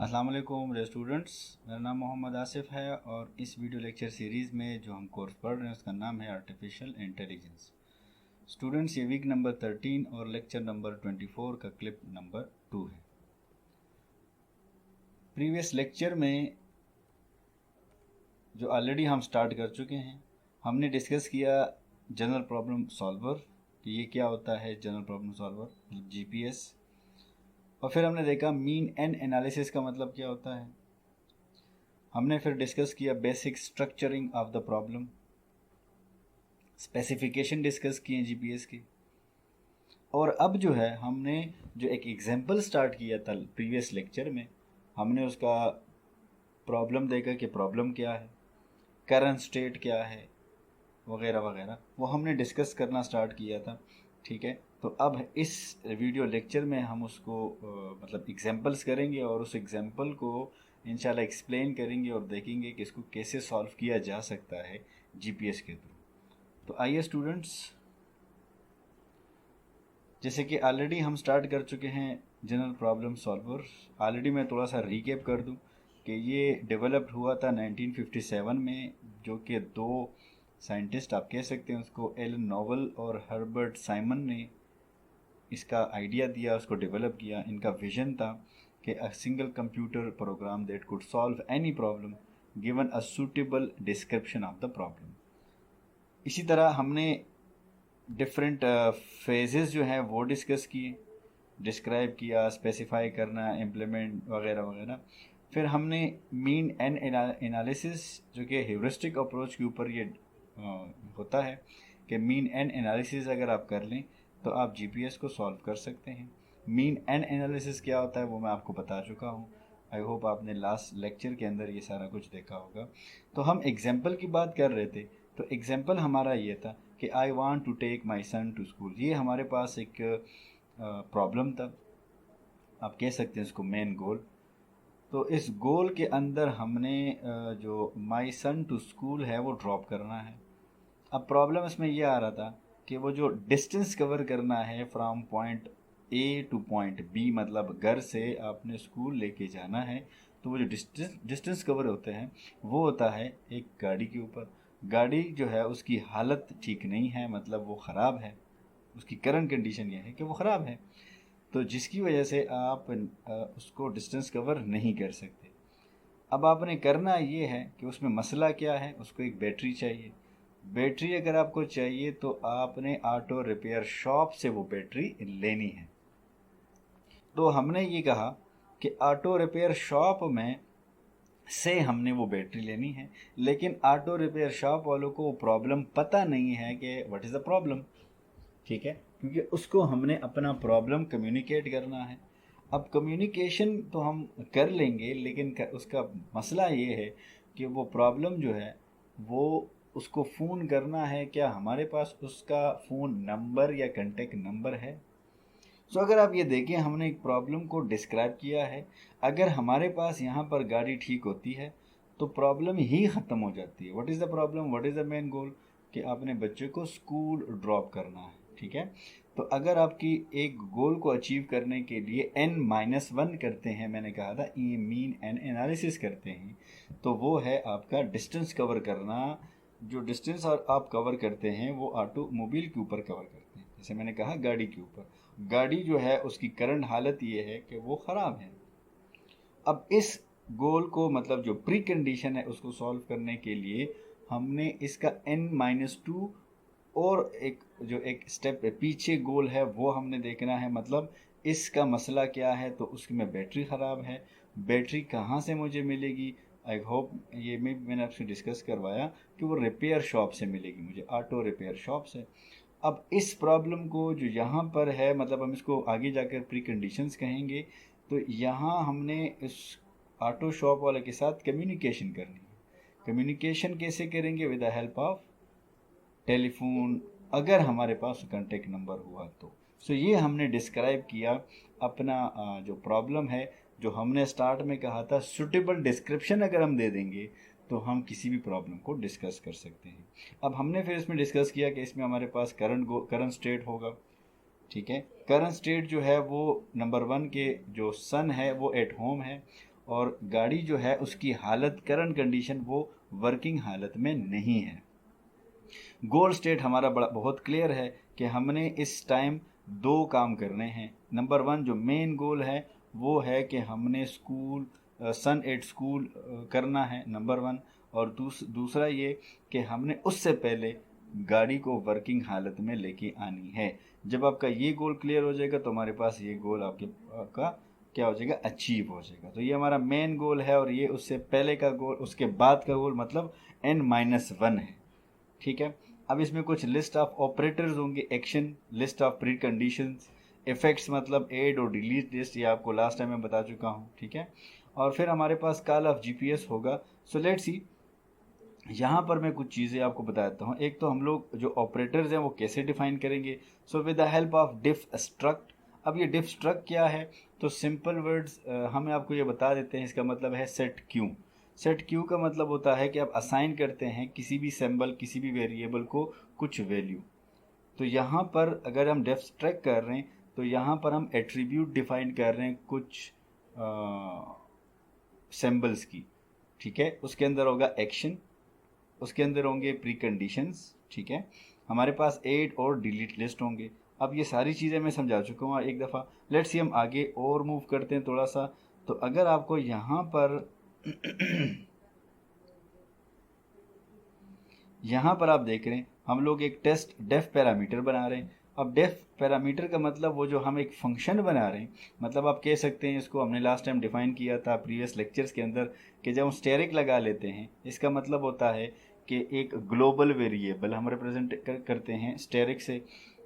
अस्सलाम वालेकुम dear students, मेरा नाम मोहम्मद आसिफ है और इस वीडियो लेक्चर सीरीज़ में जो हम कोर्स पढ़ रहे हैं उसका नाम है आर्टिफिशियल इंटेलिजेंस। स्टूडेंट्स, ये वीक नंबर 13 और लेक्चर नंबर 24 का क्लिप नंबर 2 है। प्रीवियस लेक्चर में जो ऑलरेडी हम स्टार्ट कर चुके हैं, हमने डिस्कस किया जनरल प्रॉब्लम सॉल्वर कि ये क्या होता है। General problem solver GPS. और फिर हमने देखा मीन एंड एनालिसिस का मतलब क्या होता है। हमने फिर डिस्कस किया basic structuring of the problem, specification discuss किए जीपीएस की। और अब जो है हमने जो एक एग्जांपल स्टार्ट किया था प्रीवियस लेक्चर में, हमने उसका प्रॉब्लम देखा कि प्रॉब्लम क्या है, करंट स्टेट क्या है, वगैरह वगैरह, वो हमने डिस्कस करना स्टार्ट किया था। ठीक है, तो अब इस वीडियो लेक्चर में हम उसको मतलब एग्जांपल्स करेंगे और उस एग्जांपल को इंशाल्लाह एक्सप्लेन करेंगे और देखेंगे कि इसको कैसे सॉल्व किया जा सकता है जीपीएस के थ्रू। तो आइए स्टूडेंट्स, जैसे कि ऑलरेडी हम स्टार्ट कर चुके हैं जनरल प्रॉब्लम सॉल्वर। ऑलरेडी मैं थोड़ा सा रीकैप कर दूं कि ये डेवलप्ड हुआ था 1957 में, जो कि दो साइंटिस्ट, आप कह सकते हैं उसको, एलन नोवेल और हर्बर्ट साइमन ने इसका आइडिया दिया, उसको डेवलप किया। इनका विजन था कि a single computer program that could solve any problem given a suitable description of the problem. इसी तरह हमने डिफरेंट फेजेस जो हैं वो डिस्कस किए, डिस्क्राइब किया, स्पेसिफाई करना, इम्प्लीमेंट वगैरह वगैरह। फिर हमने मीन एंड एनालिसिस, जो कि ह्यूरिस्टिक अप्रोच के ऊपर ये होता है कि मीन एंड एनालिसिस अगर आप कर लें तो आप जीपीएस को सॉल्व कर सकते हैं। मीन एंड एनालिसिस क्या होता है वो मैं आपको बता चुका हूँ। आई होप आपने लास्ट लेक्चर के अंदर ये सारा कुछ देखा होगा। तो हम एग्जाम्पल की बात कर रहे थे, तो एग्जाम्पल हमारा ये था कि I want to take my son to school. ये हमारे पास एक प्रॉब्लम था, आप कह सकते हैं इसको मेन गोल। तो इस गोल के अंदर हमने जो माय सन टू स्कूल है वो ड्रॉप करना है। अब प्रॉब्लम इसमें यह आ रहा था कि वो जो डिस्टेंस कवर करना है from point A to point B, मतलब घर से आपने स्कूल लेके जाना है, तो वो जो डिस्टेंस कवर होते हैं वो होता है एक गाड़ी के ऊपर। गाड़ी जो है उसकी हालत ठीक नहीं है, मतलब वो ख़राब है, उसकी करंट कंडीशन ये है कि वो ख़राब है, तो जिसकी वजह से आप उसको डिस्टेंस कवर नहीं कर सकते। अब आपने करना ये है कि उसमें मसला क्या है, उसको एक बैटरी चाहिए। बैटरी अगर आपको चाहिए तो आपने ऑटो रिपेयर शॉप से वो बैटरी लेनी है। तो हमने ये कहा कि ऑटो रिपेयर शॉप में से हमने वो बैटरी लेनी है, लेकिन ऑटो रिपेयर शॉप वालों को वो प्रॉब्लम पता नहीं है कि व्हाट इज़ द प्रॉब्लम। ठीक है, क्योंकि उसको हमने अपना प्रॉब्लम कम्युनिकेट करना है। अब कम्युनिकेशन तो हम कर लेंगे, लेकिन उसका मसला ये है कि वो प्रॉब्लम जो है वो उसको फ़ोन करना है, क्या हमारे पास उसका फ़ोन नंबर या कांटेक्ट नंबर है। सो अगर आप ये देखें, हमने एक प्रॉब्लम को डिस्क्राइब किया है। अगर हमारे पास यहाँ पर गाड़ी ठीक होती है तो प्रॉब्लम ही ख़त्म हो जाती है। What is the problem, what is the main goal, कि आपने बच्चे को स्कूल ड्रॉप करना है। ठीक है, तो अगर आपकी एक गोल को अचीव करने के लिए n-1 करते हैं, मैंने कहा था ये मीन एंड एनालिसिस करते हैं, तो वो है आपका डिस्टेंस कवर करना। जो डिस्टेंस आप कवर करते हैं वो ऑटोमोबाइल के ऊपर कवर करते हैं, जैसे मैंने कहा गाड़ी के ऊपर। गाड़ी जो है उसकी करंट हालत ये है कि वो ख़राब है। अब इस गोल को, मतलब जो प्री कंडीशन है, उसको सॉल्व करने के लिए हमने इसका n-2 और एक जो एक स्टेप पीछे गोल है वो हमने देखना है। मतलब इसका मसला क्या है, तो उसकी में बैटरी ख़राब है, बैटरी कहाँ से मुझे मिलेगी। आई होप ये मैंने आपसे डिस्कस करवाया कि वो रिपेयर शॉप से मिलेगी मुझे, ऑटो रिपेयर शॉप से। अब इस प्रॉब्लम को जो यहाँ पर है, मतलब हम इसको आगे जाकर प्री कंडीशंस कहेंगे, तो यहाँ हमने इस ऑटो शॉप वाले के साथ कम्युनिकेशन करनी है। कम्युनिकेशन कैसे करेंगे, with the help of telephone, अगर हमारे पास कांटेक्ट नंबर हुआ तो। सो ये हमने डिस्क्राइब किया अपना जो प्रॉब्लम है। जो हमने स्टार्ट में कहा था, सुटेबल डिस्क्रिप्शन अगर हम दे देंगे तो हम किसी भी प्रॉब्लम को डिस्कस कर सकते हैं। अब हमने फिर इसमें डिस्कस किया कि इसमें हमारे पास करंट स्टेट होगा। ठीक है, करंट स्टेट जो है वो नंबर 1 के जो सन है वो एट होम है, और गाड़ी जो है उसकी हालत, करंट कंडीशन वो वर्किंग हालत में नहीं है। गोल स्टेट हमारा बहुत क्लियर है कि हमने इस टाइम दो काम करने हैं। नंबर वन जो मेन गोल है वो है कि हमने स्कूल सन 8 स्कूल करना है, नंबर वन। और दूसरा ये कि हमने उससे पहले गाड़ी को वर्किंग हालत में लेके आनी है। जब आपका ये गोल क्लियर हो जाएगा तो हमारे पास ये गोल आपका क्या हो जाएगा, अचीव हो जाएगा। तो ये हमारा मेन गोल है और ये उससे पहले का गोल, उसके बाद का गोल मतलब N-1 है। ठीक है। अब इसमें कुछ लिस्ट ऑफ ऑपरेटर्स होंगे, action, list of pre conditions, effects मतलब ऐड और डिलीट लिस्ट, ये आपको लास्ट टाइम मैं बता चुका हूँ। ठीक है। और फिर हमारे पास कॉल ऑफ जीपीएस होगा। सो लेट्स सी, यहाँ पर मैं कुछ चीज़ें आपको बता देता हूँ। एक तो हम लोग जो ऑपरेटर्स हैं वो कैसे डिफाइन करेंगे। So with the help of diff struct. अब ये डिफ स्ट्रक्ट क्या है, तो सिंपल वर्ड्स हमें आपको ये बता देते हैं। इसका मतलब है सेट क्यू। सेट क्यू का मतलब होता है कि आप असाइन करते हैं किसी भी सिंबल, किसी भी वेरिएबल को कुछ वैल्यू। तो यहाँ पर अगर हम डिफ स्ट्रक्ट कर रहे हैं तो यहाँ पर हम एट्रीब्यूट डिफाइन कर रहे हैं कुछ सिंबल्स की। ठीक है। उसके अंदर होगा एक्शन, उसके अंदर होंगे प्री कंडीशंस। ठीक है। हमारे पास ऐड और डिलीट लिस्ट होंगे। अब ये सारी चीज़ें मैं समझा चुका हूँ एक दफ़ा। लेट्स सी हम आगे और मूव करते हैं थोड़ा सा। तो अगर आपको यहाँ पर यहाँ पर आप देख रहे हैं हम लोग एक टेस्ट डेफ पैरामीटर बना रहे हैं। अब डेफ पैरामीटर का मतलब वो जो हम एक फंक्शन बना रहे हैं, मतलब आप कह सकते हैं इसको, हमने लास्ट टाइम डिफाइन किया था प्रीवियस लेक्चर्स के अंदर कि जब हम स्टेरिक लगा लेते हैं इसका मतलब होता है कि एक ग्लोबल वेरिएबल हम रिप्रेजेंट करते हैं स्टेरिक से।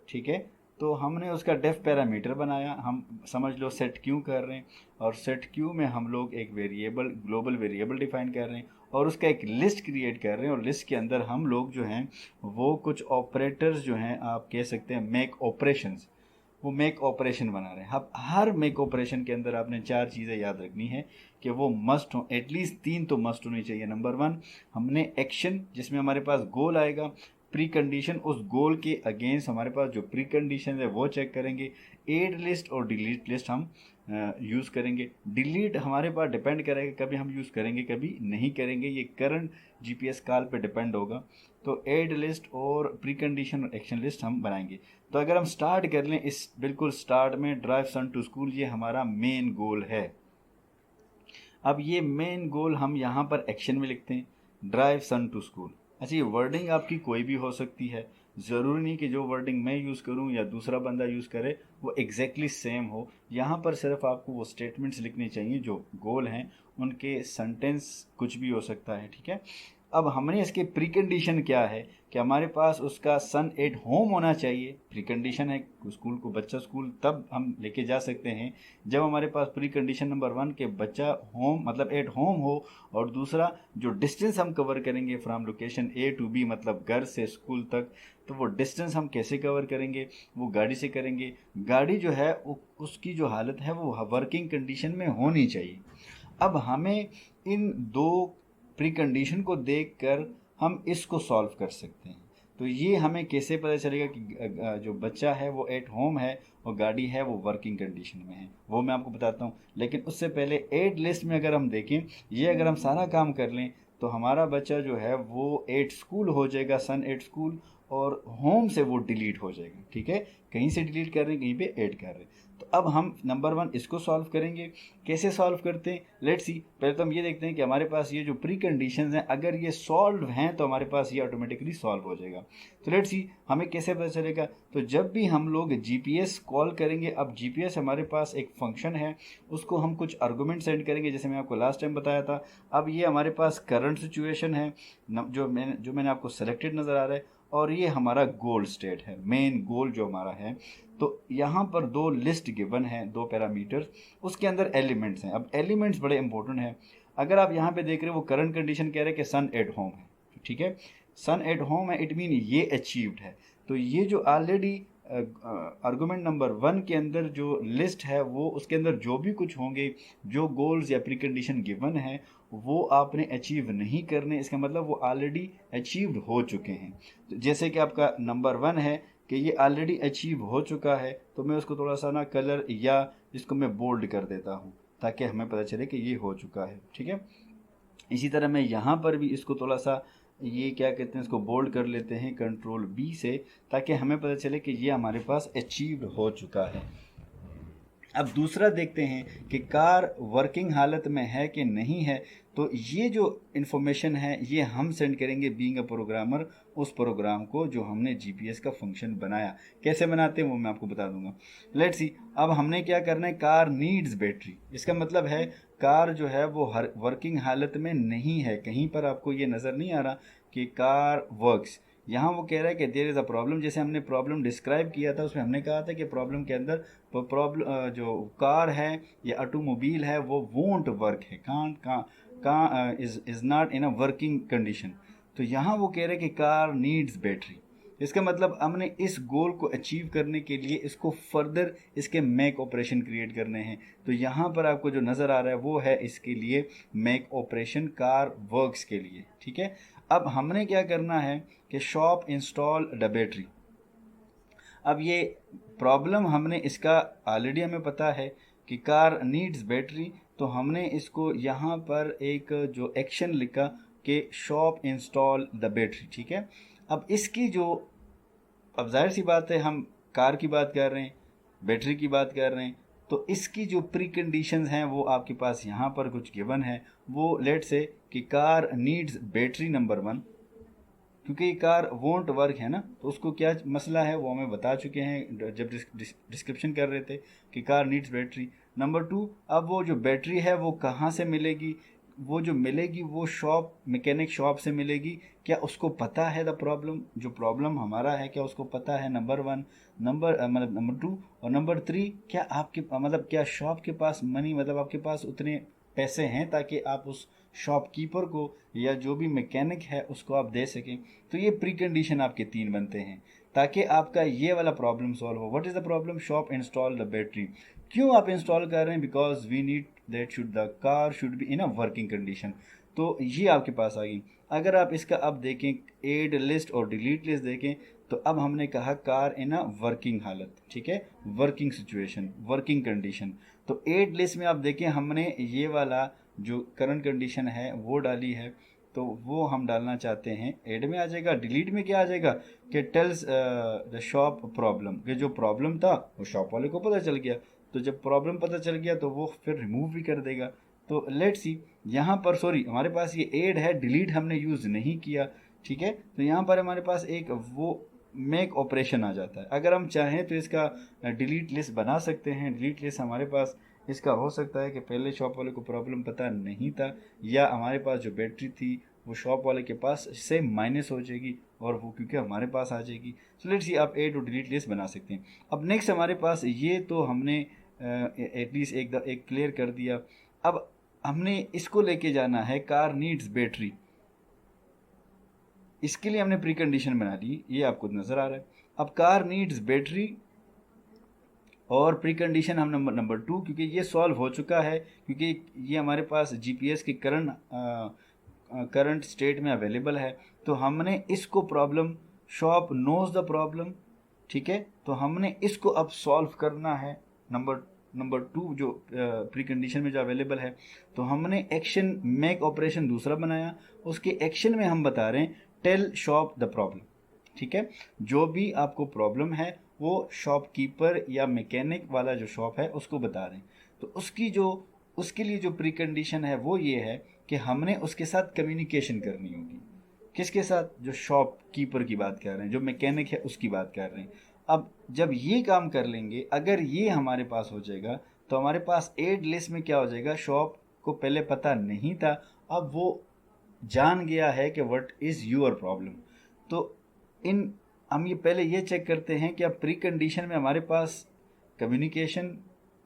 ठीक है। तो हमने उसका डेफ पैरामीटर बनाया, हम समझ लो सेट क्यू कर रहे हैं और सेट क्यू में हम लोग एक वेरिएबल, ग्लोबल वेरिएबल डिफाइन कर रहे हैं और उसका एक लिस्ट क्रिएट कर रहे हैं। और लिस्ट के अंदर हम लोग जो हैं वो कुछ ऑपरेटर्स जो हैं, आप कह सकते हैं मेक ऑपरेशंस, वो मेक ऑपरेशन बना रहे हैं। अब हर मेक ऑपरेशन के अंदर आपने चार चीज़ें याद रखनी है कि वो मस्ट हो, एटलीस्ट तीन तो मस्ट होनी चाहिए। नंबर वन, हमने एक्शन जिसमें हमारे पास गोल आएगा, प्री कंडीशन, उस गोल के अगेंस्ट हमारे पास जो प्री कंडीशन है वो चेक करेंगे, एड लिस्ट और डिलीट लिस्ट हम यूज़ करेंगे। डिलीट हमारे पास डिपेंड करेगा, कभी हम यूज़ करेंगे कभी नहीं करेंगे, ये करंट जीपीएस कॉल पे डिपेंड होगा। तो एड लिस्ट और प्री कंडीशन और एक्शन लिस्ट हम बनाएंगे। तो अगर हम स्टार्ट कर लें इस बिल्कुल स्टार्ट में, ड्राइव सन टू स्कूल, ये हमारा मेन गोल है। अब ये मेन गोल हम यहाँ पर एक्शन में लिखते हैं, ड्राइव सन टू स्कूल। अच्छा, ये वर्डिंग आपकी कोई भी हो सकती है, ज़रूरी नहीं कि जो वर्डिंग मैं यूज़ करूँ या दूसरा बंदा यूज़ करे वो एग्जैक्टली सेम हो। यहाँ पर सिर्फ आपको वो स्टेटमेंट्स लिखने चाहिए जो गोल हैं, उनके सेंटेंस कुछ भी हो सकता है। ठीक है। अब हमने इसके प्री कंडीशन क्या है कि हमारे पास उसका सन 8 होम होना चाहिए। प्री कंडीशन है स्कूल को, बच्चा स्कूल तब हम लेके जा सकते हैं जब हमारे पास प्री कंडीशन नंबर वन के बच्चा होम मतलब 8 होम हो। और दूसरा जो डिस्टेंस हम कवर करेंगे from location A to B, मतलब घर से स्कूल तक, तो वो डिस्टेंस हम कैसे कवर करेंगे, वो गाड़ी से करेंगे। गाड़ी जो है उसकी जो हालत है वो वर्किंग कंडीशन में होनी चाहिए। अब हमें इन दो प्री कंडीशन को देखकर हम इसको सॉल्व कर सकते हैं। तो ये हमें कैसे पता चलेगा कि जो बच्चा है वो एट होम है और गाड़ी है वो वर्किंग कंडीशन में है, वो मैं आपको बताता हूँ। लेकिन उससे पहले एड लिस्ट में अगर हम देखें, ये अगर हम सारा काम कर लें तो हमारा बच्चा जो है वो 8 स्कूल हो जाएगा, सन 8 स्कूल, और होम से वो डिलीट हो जाएगा। ठीक है। कहीं से डिलीट कर रहे हैं, कहीं पे ऐड कर रहे हैं। तो अब हम नंबर वन इसको सॉल्व करेंगे। कैसे सॉल्व करते हैं, लेट्स सी। पहले तो हम ये देखते हैं कि हमारे पास ये जो प्री कंडीशंस हैं अगर ये सॉल्व हैं तो हमारे पास ये ऑटोमेटिकली सॉल्व हो जाएगा। तो लेट्स सी हमें कैसे पता चलेगा। तो जब भी हम लोग जीपीएस कॉल करेंगे, अब जीपीएस हमारे पास एक फंक्शन है, उसको हम कुछ आर्गूमेंट सेंड करेंगे जैसे मैं आपको लास्ट टाइम बताया था। अब ये हमारे पास करंट सिचुएशन है जो मैंने आपको सेलेक्टेड नज़र आ रहा है, और ये हमारा गोल स्टेट है, मेन गोल जो हमारा है। तो यहाँ पर दो लिस्ट गिवन है, दो पैरामीटर्स, उसके अंदर एलिमेंट्स हैं। अब एलिमेंट्स बड़े इंपॉर्टेंट हैं। अगर आप यहाँ पे देख रहे हो वो करंट कंडीशन कह रहे हैं कि सन एट होम है। ठीक है। सन एट होम है, इट मीन ये अचीव्ड है। तो ये जो ऑलरेडी आर्गूमेंट नंबर वन के अंदर जो लिस्ट है वो उसके अंदर जो भी कुछ होंगे, जो गोल्स या प्री कंडीशन गिवन है वो आपने अचीव नहीं करने, इसका मतलब वो ऑलरेडी अचीव्ड हो चुके हैं। तो जैसे कि आपका नंबर वन है कि ये ऑलरेडी अचीव हो चुका है, तो मैं उसको थोड़ा सा ना कलर या इसको मैं बोल्ड कर देता हूँ। ताकि हमें पता चले कि ये हो चुका है। ठीक है, इसी तरह मैं यहाँ पर भी इसको थोड़ा सा ये क्या कहते हैं, इसको बोल्ड कर लेते हैं कंट्रोल बी से, ताकि हमें पता चले कि ये हमारे पास अचीव्ड हो चुका है। अब दूसरा देखते हैं कि कार वर्किंग हालत में है कि नहीं है। तो ये जो इन्फॉर्मेशन है ये हम सेंड करेंगे बीइंग अ प्रोग्रामर उस प्रोग्राम को जो हमने जीपीएस का फंक्शन बनाया। कैसे बनाते हैं वो मैं आपको बता दूंगा। लेट्स सी, अब हमने क्या करना है, कार नीड्स बैटरी। इसका मतलब है कार जो है वो हर वर्किंग हालत में नहीं है। कहीं पर आपको ये नज़र नहीं आ रहा कि कार वर्क्स। यहाँ वो कह रहा है कि देयर इज़ अ प्रॉब्लम। जैसे हमने प्रॉब्लम डिस्क्राइब किया था उसमें हमने कहा था कि प्रॉब्लम के अंदर प्रॉब्लम जो कार है या ऑटोमोबाइल है वो वोंट वर्क है, can't is not in a working condition. तो यहाँ वो कह रहे हैं कि कार नीड्स बैटरी। इसका मतलब हमने इस गोल को अचीव करने के लिए इसको फर्दर इसके मैक ऑपरेशन क्रिएट करने हैं। तो यहाँ पर आपको जो नज़र आ रहा है वो है इसके लिए मैक ऑपरेशन कार वर्क्स के लिए। ठीक है, अब हमने क्या करना है कि शॉप इंस्टॉल द बैटरी। अब ये प्रॉब्लम हमने इसका ऑलरेडी हमें पता है कि कार नीड्स बैटरी। तो हमने इसको यहाँ पर एक जो एक्शन लिखा कि शॉप इंस्टॉल द बैटरी। ठीक है, अब इसकी जो, अब जाहिर सी बात है हम कार की बात कर रहे हैं, बैटरी की बात कर रहे हैं, तो इसकी जो प्री कंडीशंस हैं वो आपके पास यहाँ पर कुछ गिवन है। वो लेट से कि कार नीड्स बैटरी नंबर 1, क्योंकि ये कार वोंट वर्क है ना, तो उसको क्या मसला है वो हमें बता चुके हैं जब डिस्क्रिप्शन कर रहे थे कि कार नीड्स बैटरी। नंबर 2, अब वो जो बैटरी है वो कहाँ से मिलेगी, वो जो मिलेगी वो शॉप, मैकेनिक शॉप से मिलेगी। क्या उसको पता है द प्रॉब्लम, जो प्रॉब्लम हमारा है क्या उसको पता है, नंबर 1। नंबर 2 और नंबर 3, क्या आपके मतलब क्या शॉप के पास मनी, मतलब आपके पास उतने पैसे हैं ताकि आप उस शॉपकीपर को या जो भी मैकेनिक है उसको आप दे सकें। तो ये प्री कंडीशन आपके 3 बनते हैं ताकि आपका ये वाला प्रॉब्लम सॉल्व हो। What is the problem, shop install the battery. क्यों आप इंस्टॉल कर रहे हैं, because we need that should the car should be in a working condition. तो ये आपके पास आ गई। अगर आप इसका अब देखें एड लिस्ट और डिलीट लिस्ट देखें, तो अब हमने कहा कार इन अ वर्किंग हालत। ठीक है, वर्किंग सिचुएशन, वर्किंग कंडीशन। तो एड लिस्ट में आप देखें हमने ये वाला जो करंट कंडीशन है वो डाली है, तो वो हम डालना चाहते हैं एड में आ जाएगा। डिलीट में क्या आ जाएगा कि टेल्स द शॉप प्रॉब्लम, कि जो प्रॉब्लम था वो शॉप वाले को पता चल गया। तो जब प्रॉब्लम पता चल गया तो वो फिर रिमूव भी कर देगा। तो लेट्स सी, यहाँ पर सॉरी हमारे पास ये एड है, डिलीट हमने यूज़ नहीं किया। ठीक है, तो यहाँ पर हमारे पास एक वो मेक ऑपरेशन आ जाता है। अगर हम चाहें तो इसका डिलीट लिस्ट बना सकते हैं। डिलीट लिस्ट हमारे पास इसका हो सकता है कि पहले शॉप वाले को प्रॉब्लम पता नहीं था, या हमारे पास जो बैटरी थी वो शॉप वाले के पास से माइनस हो जाएगी और वो क्योंकि हमारे पास आ जाएगी। सो लेट्स सी, आप एड और डिलीट लिस्ट बना सकते हैं। अब नेक्स्ट हमारे पास ये तो हमने एटलीस्ट एक क्लियर कर दिया। अब हमने इसको लेके जाना है कार नीड्स बैटरी। इसके लिए हमने प्री कंडीशन बना ली, ये आपको नज़र आ रहा है। अब कार नीड्स बैटरी और प्री कंडीशन हम नंबर 2, क्योंकि ये सॉल्व हो चुका है, क्योंकि ये हमारे पास जीपीएस की करंट स्टेट में अवेलेबल है। तो हमने इसको problem, shop knows the problem. ठीक है, तो हमने इसको अब सॉल्व करना है। नंबर 2 जो प्री कंडीशन में जो अवेलेबल है, तो हमने एक्शन मेक ऑपरेशन दूसरा बनाया। उसके एक्शन में हम बता रहे हैं टेल शॉप द प्रॉब्लम। ठीक है, जो भी आपको प्रॉब्लम है वो शॉपकीपर या मैकेनिक वाला जो शॉप है उसको बता रहे हैं। तो उसके लिए जो प्री कंडीशन है वो ये है कि हमने उसके साथ कम्युनिकेशन करनी होगी। किसके साथ, जो शॉपकीपर की बात कर रहे हैं, जो मैकेनिक है उसकी बात कर रहे हैं। अब जब ये काम कर लेंगे, अगर ये हमारे पास हो जाएगा, तो हमारे पास एड लिस्ट में क्या हो जाएगा, शॉप को पहले पता नहीं था, अब वो जान गया है कि व्हाट इज़ योर प्रॉब्लम। तो इन हम ये पहले ये चेक करते हैं कि अब प्री कंडीशन में हमारे पास कम्युनिकेशन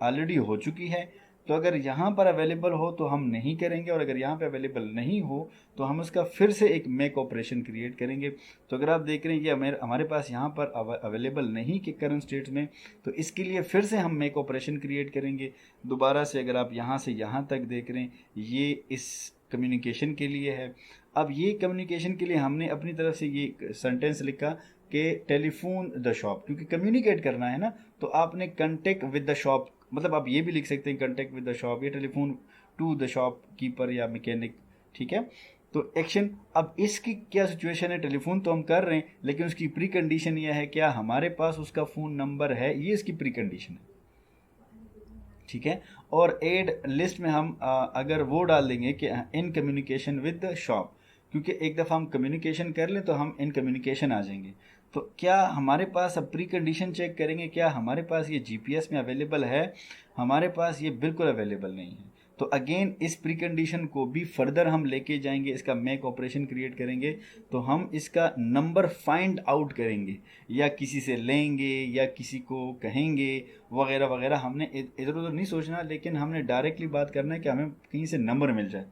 ऑलरेडी हो चुकी है। तो अगर यहाँ पर अवेलेबल हो तो हम नहीं करेंगे, और अगर यहाँ पे अवेलेबल नहीं हो तो हम उसका फिर से एक मेक ऑपरेशन क्रिएट करेंगे। तो अगर आप देख रहे हैं ये हमारे पास यहाँ पर अवेलेबल नहीं कि करंट स्टेट में, तो इसके लिए फिर से हम मेक ऑपरेशन क्रिएट करेंगे दोबारा से। अगर आप यहाँ से यहाँ तक देख रहे हैं ये इस कम्युनिकेशन के लिए है। अब ये कम्युनिकेशन के लिए हमने अपनी तरफ से ये सेंटेंस लिखा कि टेलीफोन द शॉप, क्योंकि कम्युनिकेट करना है ना, तो आपने कंटेक्ट विद द शॉप, मतलब आप ये भी लिख सकते हैं कंटेक्ट विद द शॉप, या telephone to the shopkeeper or mechanic, ठीक है। तो एक्शन, अब इसकी क्या सिचुएशन है, टेलीफोन तो हम कर रहे हैं लेकिन उसकी प्री कंडीशन यह है क्या हमारे पास उसका फ़ोन नंबर है, ये इसकी प्री कंडीशन है, ठीक है। और एड लिस्ट में हम अगर वो डाल देंगे कि in communication with the shop, क्योंकि एक दफ़ा हम कम्युनिकेशन कर लें तो हम इन कम्युनिकेशन आ जाएंगे। तो क्या हमारे पास, अब प्री कंडीशन चेक करेंगे क्या हमारे पास ये जीपीएस में अवेलेबल है, हमारे पास ये बिल्कुल अवेलेबल नहीं है। तो अगेन इस प्री कंडीशन को भी फर्दर हम लेके जाएंगे, इसका मेक ऑपरेशन क्रिएट करेंगे, तो हम इसका नंबर फाइंड आउट करेंगे, या किसी से लेंगे या किसी को कहेंगे वगैरह वगैरह। हमने इधर उधर नहीं सोचना, लेकिन हमने डायरेक्टली बात करना है कि हमें कहीं से नंबर मिल जाए।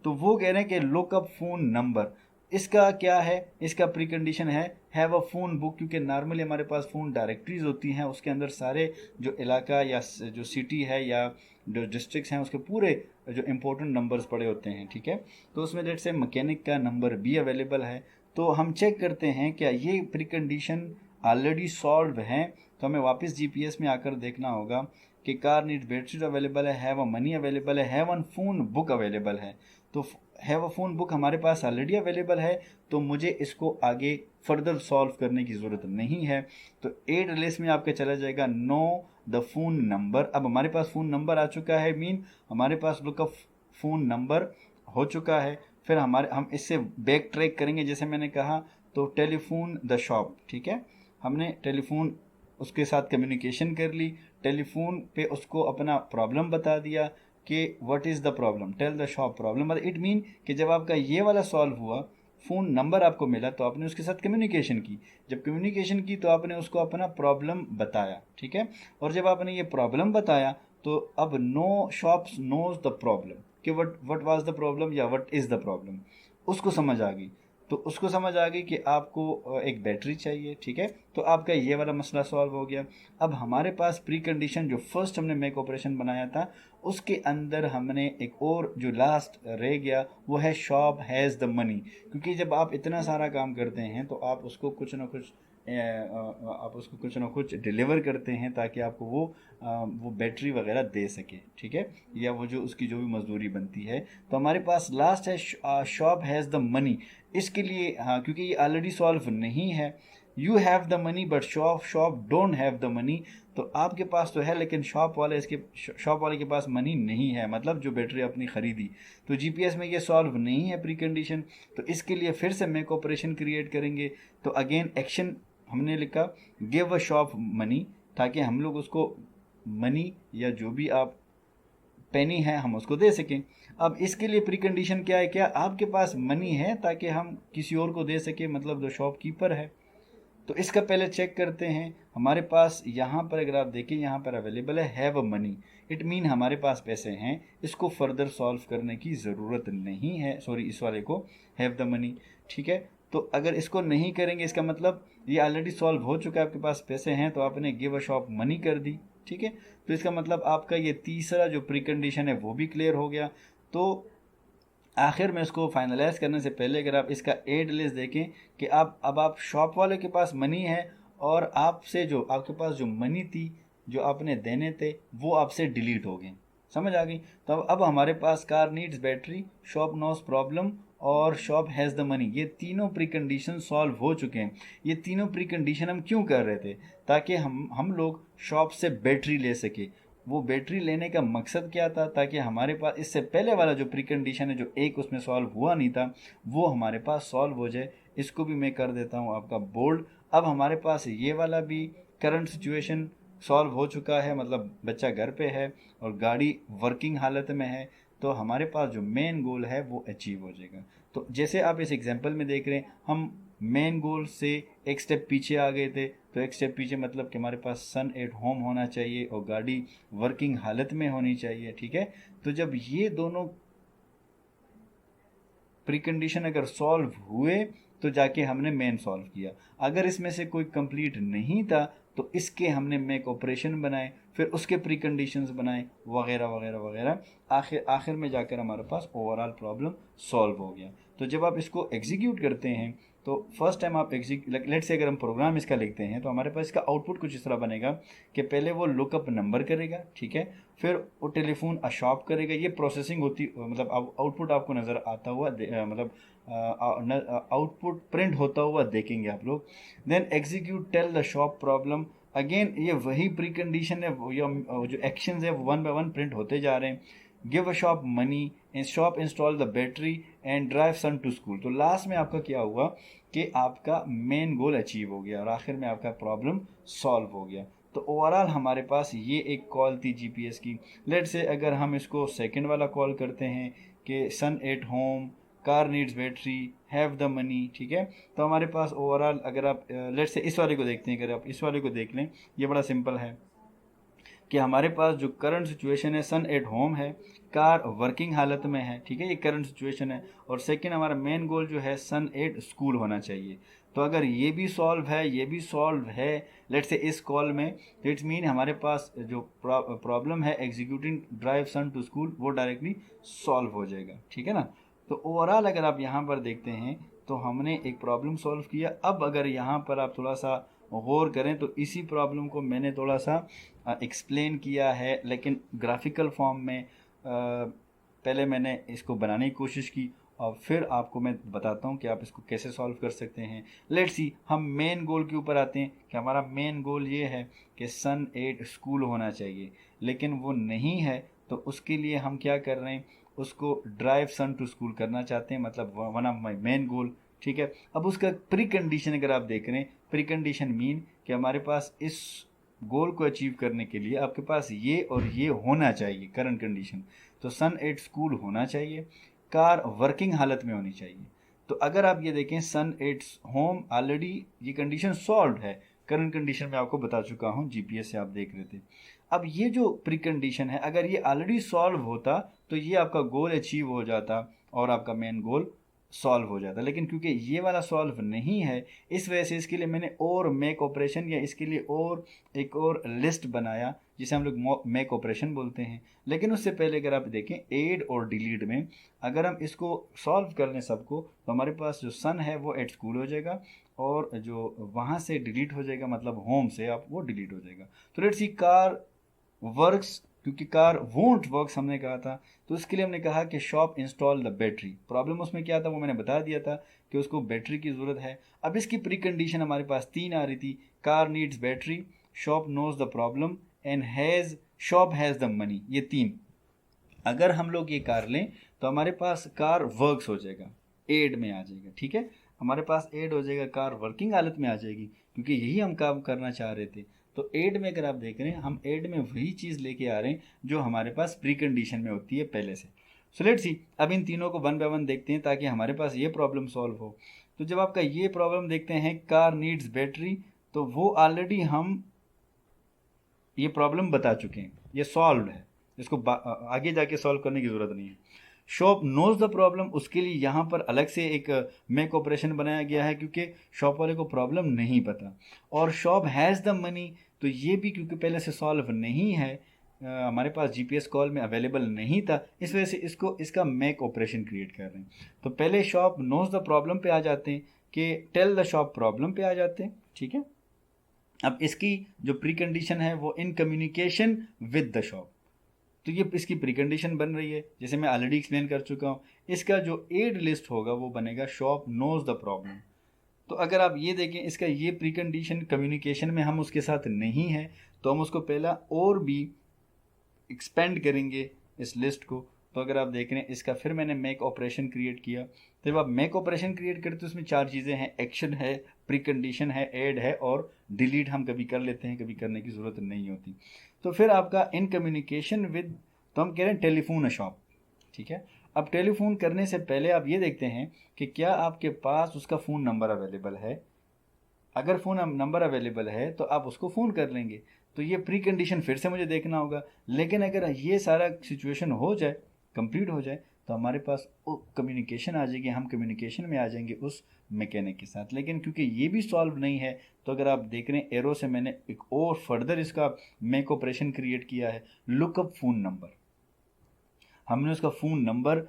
तो वो कह रहे हैं कि लुकअप फ़ोन नंबर, इसका क्या है, इसका प्री कंडीशन है हैव अ फ़ोन बुक, क्योंकि नॉर्मली हमारे पास फ़ोन डायरेक्टरीज होती हैं, उसके अंदर सारे जो इलाका या जो सिटी है या जो डिस्ट्रिक्ट्स हैं उसके पूरे जो इंपॉर्टेंट नंबर्स पड़े होते हैं, ठीक है। तो उसमें लेट्स से मैकेनिक का नंबर भी अवेलेबल है। तो हम चेक करते हैं क्या ये प्री कंडीशन ऑलरेडी सॉल्व है। तो हमें वापस जीपीएस में आकर देखना होगा कि कार नीड बैटरी अवेलेबल है, हैव अ मनी अवेलेबल है, have one phone book available है। तो हैव अ फ़ोन बुक हमारे पास ऑलरेडी अवेलेबल है, तो मुझे इसको आगे फर्दर सॉल्व करने की ज़रूरत नहीं है। तो एड लिस्ट में आपका चला जाएगा नो द फ़ोन नंबर। अब हमारे पास फ़ोन नंबर आ चुका है, मीन हमारे पास लुकअप फ़ोन नंबर हो चुका है। फिर हम इससे बैक ट्रैक करेंगे, जैसे मैंने कहा, तो टेलीफोन द शॉप, ठीक है। हमने टेलीफोन उसके साथ कम्युनिकेशन कर ली, टेलीफोन पे उसको अपना प्रॉब्लम बता दिया कि what is the problem, tell the shop problem. मतलब इट मीन कि जब आपका ये वाला सॉल्व हुआ, फ़ोन नंबर आपको मिला, तो आपने उसके साथ कम्युनिकेशन की। जब कम्युनिकेशन की तो आपने उसको अपना प्रॉब्लम बताया, ठीक है। और जब आपने ये प्रॉब्लम बताया तो अब no shops knows the problem, कि वट वाज द प्रॉब्लम या वट इज़ द प्रॉब्लम, उसको समझ आ गई। तो उसको समझ आ गई कि आपको एक बैटरी चाहिए, ठीक है। तो आपका ये वाला मसला सॉल्व हो गया। अब हमारे पास प्री कंडीशन जो फर्स्ट हमने मेक ऑपरेशन बनाया था, उसके अंदर हमने एक और जो लास्ट रह गया वो है शॉप हैज़ द मनी। क्योंकि जब आप इतना सारा काम करते हैं तो आप उसको कुछ ना कुछ डिलीवर करते हैं ताकि आपको वो बैटरी वगैरह दे सके, ठीक है, या वो जो उसकी जो भी मजदूरी बनती है। तो हमारे पास लास्ट है शॉप हैज़ द मनी। इसके लिए हाँ, क्योंकि ये ऑलरेडी सॉल्व नहीं है, you have the money but shop don't have the money. तो आपके पास तो है लेकिन शॉप वाले के पास मनी नहीं है, मतलब जो बैटरी आपने ख़रीदी। तो जीपीएस में ये सॉल्व नहीं है प्री कंडीशन। तो इसके लिए फिर से मेक ऑपरेशन क्रिएट करेंगे। तो अगेन एक्शन हमने लिखा गिव अ शॉप मनी, ताकि हम लोग उसको मनी या जो भी आप पेनी है हम उसको दे सकें। अब इसके लिए प्री कंडीशन क्या है, क्या आपके पास मनी है ताकि हम किसी और को दे सकें, मतलब जो शॉपकीपर है। तो इसका पहले चेक करते हैं। हमारे पास यहाँ पर अगर आप देखें, यहाँ पर अवेलेबल है have a money, it mean हमारे पास पैसे हैं। इसको फर्दर सॉल्व करने की ज़रूरत नहीं है, सॉरी इस वाले को हैव द मनी, ठीक है। तो अगर इसको नहीं करेंगे इसका मतलब ये ऑलरेडी सॉल्व हो चुका है, आपके पास पैसे हैं तो आपने गिव अ शॉप मनी कर दी, ठीक है। तो इसका मतलब आपका ये तीसरा जो प्री कंडीशन है वो भी क्लियर हो गया। तो आखिर में इसको फाइनलाइज करने से पहले अगर आप इसका एड लिस्ट देखें कि आप शॉप वाले के पास मनी है, और आपसे जो आपके पास जो मनी थी जो आपने देने थे वो आपसे डिलीट हो गए, समझ आ गई। तो अब हमारे पास car needs battery, shop knows problem और शॉप हैज़ द मनी, ये तीनों प्री कंडीशन सॉल्व हो चुके हैं। ये तीनों प्री कंडीशन हम क्यों कर रहे थे, ताकि हम लोग शॉप से बैटरी ले सके। वो बैटरी लेने का मकसद क्या था, ताकि हमारे पास इससे पहले वाला जो प्री कंडीशन है जो एक उसमें सॉल्व हुआ नहीं था वो हमारे पास सॉल्व हो जाए। इसको भी मैं कर देता हूँ आपका बोल्ड। अब हमारे पास ये वाला भी करंट सिचुएशन सॉल्व हो चुका है, मतलब बच्चा घर पे है और गाड़ी वर्किंग हालत में है। तो हमारे पास जो मेन गोल है वो अचीव हो जाएगा। तो जैसे आप इस एग्जांपल में देख रहे हैं, हम मेन गोल से एक स्टेप पीछे आ गए थे। तो एक स्टेप पीछे मतलब कि हमारे पास सन एट होम होना चाहिए और गाड़ी वर्किंग हालत में होनी चाहिए, ठीक है। तो जब ये दोनों प्रीकंडीशन अगर सॉल्व हुए तो जाके हमने मेन सॉल्व किया। अगर इसमें से कोई कंप्लीट नहीं था तो इसके हमने मेक ऑपरेशन बनाए, फिर उसके प्रीकंडीशंस बनाए वगैरह वगैरह वगैरह। आखिर में जाकर हमारे पास ओवरऑल प्रॉब्लम सॉल्व हो गया। तो जब आप इसको एग्जीक्यूट करते हैं तो फर्स्ट टाइम आप लेट से अगर हम प्रोग्राम इसका लिखते हैं तो हमारे पास इसका आउटपुट कुछ इस तरह बनेगा कि पहले वो लुकअप नंबर करेगा, ठीक है, फिर वो टेलीफोन अशॉप करेगा, ये प्रोसेसिंग होती, मतलब आउटपुट आपको नज़र आता हुआ मतलब आउटपुट प्रिंट होता हुआ देखेंगे आप लोग। Then execute tell the shop problem, again ये वही प्री कंडीशन है, जो एक्शंस है वो वन बाय वन प्रिंट होते जा रहे हैं। Give a shop money, shop install the battery and drive son to school. तो लास्ट में आपका क्या हुआ कि आपका मेन गोल अचीव हो गया और आखिर में आपका प्रॉब्लम सॉल्व हो गया। तो ओवरऑल हमारे पास ये एक कॉल थी जीपीएस की। लेट से अगर हम इसको सेकंड वाला कॉल करते हैं कि son at home, car needs battery, have the money, ठीक है। तो हमारे पास ओवरऑल अगर आप लेट से इस वाले को देखते हैं, अगर आप इस वाले को देख लें, ये बड़ा सिंपल है कि हमारे पास जो करंट सिचुएशन है सन एट होम है, कार वर्किंग हालत में है, ठीक है, ये करंट सिचुएशन है। और सेकंड हमारा मेन गोल जो है सन एट स्कूल होना चाहिए। तो अगर ये भी सॉल्व है, ये भी सॉल्व है लेट से इस कॉल में, तो इट्स मीन हमारे पास जो प्रॉब्लम है executing drive son to school वो डायरेक्टली सॉल्व हो जाएगा, ठीक है ना। तो ओवरऑल अगर आप यहाँ पर देखते हैं तो हमने एक प्रॉब्लम सॉल्व किया। अब अगर यहाँ पर आप थोड़ा सा गौर करें तो इसी प्रॉब्लम को मैंने थोड़ा सा एक्सप्लेन किया है, लेकिन ग्राफिकल फॉर्म में पहले मैंने इसको बनाने की कोशिश की और फिर आपको मैं बताता हूँ कि आप इसको कैसे सॉल्व कर सकते हैं। लेट्स सी, हम मेन गोल के ऊपर आते हैं कि हमारा मेन गोल ये है कि सन 8 स्कूल होना चाहिए, लेकिन वो नहीं है। तो उसके लिए हम क्या कर रहे हैं, उसको ड्राइव सन टू स्कूल करना चाहते हैं, मतलब one of my main goal, ठीक है। अब उसका प्री कंडीशन अगर आप देख रहे हैं, प्री कंडीशन मीन कि हमारे पास इस गोल को अचीव करने के लिए आपके पास ये और ये होना चाहिए करंट कंडीशन। तो सन 8 स्कूल होना चाहिए, कार वर्किंग हालत में होनी चाहिए। तो अगर आप ये देखें सन 8 होम, ऑलरेडी ये कंडीशन सॉल्व है, करंट कंडीशन में आपको बता चुका हूँ, जीपीएस से आप देख रहे थे। अब ये जो प्री कंडीशन है अगर ये ऑलरेडी सॉल्व होता तो ये आपका गोल अचीव हो जाता और आपका मेन गोल सॉल्व हो जाता, लेकिन क्योंकि ये वाला सॉल्व नहीं है इस वजह से इसके लिए मैंने और मेक ऑपरेशन या इसके लिए और एक और लिस्ट बनाया जिसे हम लोग मेक ऑपरेशन बोलते हैं। लेकिन उससे पहले अगर आप देखें ऐड और डिलीट में अगर हम इसको सॉल्व कर लें सबको तो हमारे पास जो सन है वो एट स्कूल हो जाएगा और जो वहाँ से डिलीट हो जाएगा मतलब होम से आप वो डिलीट हो जाएगा। तो लेट्स सी कार वर्क्स, क्योंकि कार वोंट वर्क्स हमने कहा था, तो इसके लिए हमने कहा कि shop install the battery. Problem उसमें क्या था वो मैंने बता दिया था कि उसको बैटरी की ज़रूरत है। अब इसकी प्री कंडीशन हमारे पास तीन आ रही थी, car needs battery, shop knows the problem and has shop has the money, ये तीन अगर हम लोग ये कर लें तो हमारे पास कार वर्क्स हो जाएगा, एड में आ जाएगा, ठीक है। हमारे पास एड हो जाएगा, कार वर्किंग हालत में आ जाएगी क्योंकि यही हम काम करना चाह रहे थे। तो एड में अगर आप देख रहे हैं हम एड में वही चीज़ लेके आ रहे हैं जो हमारे पास प्री कंडीशन में होती है पहले से। सो लेट्स सी, अब इन तीनों को वन बाय वन देखते हैं ताकि हमारे पास ये प्रॉब्लम सॉल्व हो। तो जब आपका ये प्रॉब्लम देखते हैं कार नीड्स बैटरी, तो वो ऑलरेडी हम ये प्रॉब्लम बता चुके हैं, ये सॉल्व है, इसको आगे जाके सॉल्व करने की ज़रूरत नहीं है। शॉप नोज द प्रॉब्लम, उसके लिए यहाँ पर अलग से एक मेक ऑपरेशन बनाया गया है क्योंकि शॉप वाले को प्रॉब्लम नहीं पता। और शॉप हैज़ द मनी, तो ये भी क्योंकि पहले से सॉल्व नहीं है, हमारे पास जीपीएस कॉल में अवेलेबल नहीं था, इस वजह से इसको इसका मेक ऑपरेशन क्रिएट कर रहे हैं। तो पहले शॉप नोज द प्रॉब्लम पे आ जाते हैं कि टेल द शॉप प्रॉब्लम पे आ जाते हैं, ठीक है। अब इसकी जो प्री कंडीशन है वो in communication with the shop, तो ये इसकी प्री कंडीशन बन रही है जैसे मैं ऑलरेडी एक्सप्लेन कर चुका हूँ। इसका जो एड लिस्ट होगा वो बनेगा शॉप नोज द प्रॉब्लम। तो अगर आप ये देखें इसका ये प्री कंडीशन कम्युनिकेशन में हम उसके साथ नहीं है तो हम उसको पहला और भी एक्सपेंड करेंगे इस लिस्ट को। तो अगर आप देख रहे हैं इसका फिर मैंने मेक ऑपरेशन क्रिएट किया। तो जब आप मेक ऑपरेशन क्रिएट करते तो उसमें चार चीज़ें हैं, एक्शन है, प्री कंडीशन है, ऐड है और डिलीट हम कभी कर लेते हैं, कभी करने की ज़रूरत नहीं होती। तो फिर आपका इन कम्युनिकेशन विद, तो हम कह रहे हैं टेलीफोन अ शॉप, ठीक है। अब टेलीफोन करने से पहले आप ये देखते हैं कि क्या आपके पास उसका फ़ोन नंबर अवेलेबल है। अगर फ़ोन नंबर अवेलेबल है तो आप उसको फ़ोन कर लेंगे, तो ये प्री कंडीशन फिर से मुझे देखना होगा। लेकिन अगर ये सारा सिचुएशन हो जाए, कंप्लीट हो जाए, तो हमारे पास कम्युनिकेशन आ जाएगी, हम कम्युनिकेशन में आ जाएंगे उस मैकेनिक के साथ। लेकिन क्योंकि ये भी सॉल्व नहीं है तो अगर आप देख रहे हैं एरो से मैंने एक और फर्दर इसका मेक ऑपरेशन क्रिएट किया है, लुकअप फ़ोन नंबर। हमने उसका फ़ोन नंबर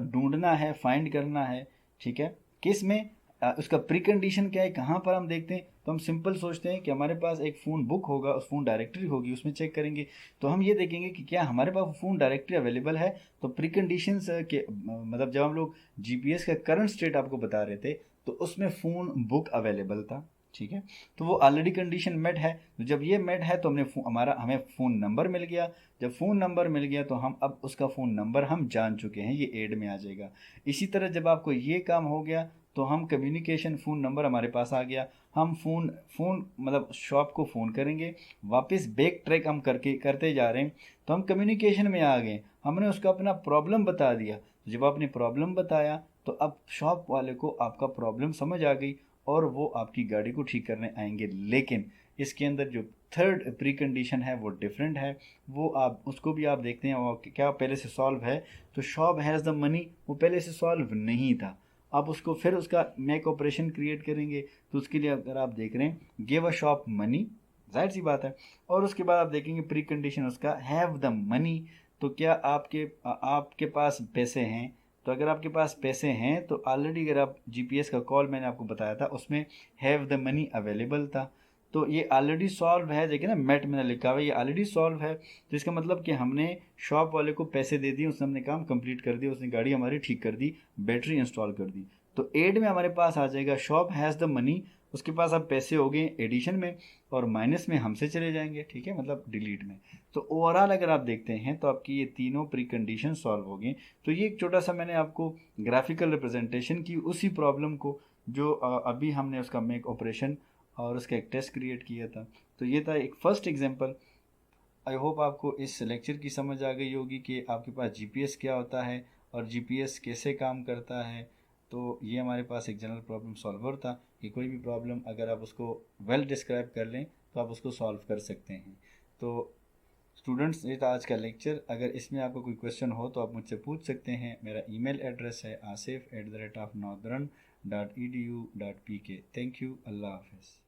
ढूंढना है, फाइंड करना है, ठीक है। किस में, उसका प्री कंडीशन क्या है, कहाँ पर हम देखते हैं, तो हम सिंपल सोचते हैं कि हमारे पास एक फ़ोन बुक होगा, उस फ़ोन डायरेक्टरी होगी, उसमें चेक करेंगे। तो हम ये देखेंगे कि क्या हमारे पास फ़ोन डायरेक्टरी अवेलेबल है। तो प्री कंडीशंस के मतलब जब हम लोग जीपीएस का करंट स्टेट आपको बता रहे थे, तो उसमें फ़ोन बुक अवेलेबल था, ठीक है। तो वो ऑलरेडी कंडीशन मेट है। तो जब ये मेट है तो हमें फ़ोन नंबर मिल गया। जब फ़ोन नंबर मिल गया तो हम अब उसका फ़ोन नंबर हम जान चुके हैं, ये एड में आ जाएगा। इसी तरह जब आपको ये काम हो गया तो हम कम्युनिकेशन फ़ोन नंबर हमारे पास आ गया, हम फ़ोन फ़ोन मतलब शॉप को फ़ोन करेंगे, वापस बैक ट्रैक हम करके करते जा रहे हैं, तो हम कम्युनिकेशन में आ गए। हमने उसको अपना प्रॉब्लम बता दिया। तो जब आपने प्रॉब्लम बताया तो अब शॉप वाले को आपका प्रॉब्लम समझ आ गई और वो आपकी गाड़ी को ठीक करने आएंगे। लेकिन इसके अंदर जो थर्ड प्री कंडीशन है वो डिफरेंट है। वो आप उसको भी आप देखते हैं, वो क्या पहले से सॉल्व है। तो शॉप हैज़ द मनी वो पहले से सॉल्व नहीं था। आप उसको फिर उसका मेक ऑपरेशन क्रिएट करेंगे। तो उसके लिए अगर आप देख रहे हैं गिव अ शॉप मनी, जाहिर सी बात है। और उसके बाद आप देखेंगे प्री कंडीशन उसका हैव द मनी। तो क्या आपके पास पैसे हैं। तो अगर आपके पास पैसे हैं तो ऑलरेडी अगर आप जीपीएस का कॉल मैंने आपको बताया था उसमें हैव द मनी अवेलेबल था। तो ये ऑलरेडी सॉल्व है। देखिए ना, मेट मैंने लिखा हुआ है, ये ऑलरेडी सॉल्व है। तो इसका मतलब कि हमने शॉप वाले को पैसे दे दिए, उसने अपने काम कंप्लीट कर दिया, उसने गाड़ी हमारी ठीक कर दी, बैटरी इंस्टॉल कर दी। तो एड में हमारे पास आ जाएगा शॉप हैज़ द मनी, उसके पास अब पैसे हो गए एडिशन में, और माइनस में हमसे चले जाएंगे, ठीक है, मतलब डिलीट में। तो ओवरऑल अगर आप देखते हैं तो आपकी ये तीनों प्री कंडीशन सॉल्व हो गई। तो ये एक छोटा सा मैंने आपको ग्राफिकल रिप्रेजेंटेशन की उसी प्रॉब्लम को जो अभी हमने उसका मेक ऑपरेशन और उसका एक टेस्ट क्रिएट किया था। तो ये था एक फर्स्ट एग्जांपल। आई होप आपको इस लेक्चर की समझ आ गई होगी कि आपके पास जीपीएस क्या होता है और जीपीएस कैसे काम करता है। तो ये हमारे पास एक जनरल प्रॉब्लम सॉल्वर था कि कोई भी प्रॉब्लम अगर आप उसको वेल डिस्क्राइब कर लें तो आप उसको सॉल्व कर सकते हैं। तो स्टूडेंट्स, ये था आज का लेक्चर। अगर इसमें आपको कोई क्वेश्चन हो तो आप मुझसे पूछ सकते हैं। मेरा ईमेल एड्रेस है asif@northern.edu.pk। Thank you. अल्लाह हाफिज़।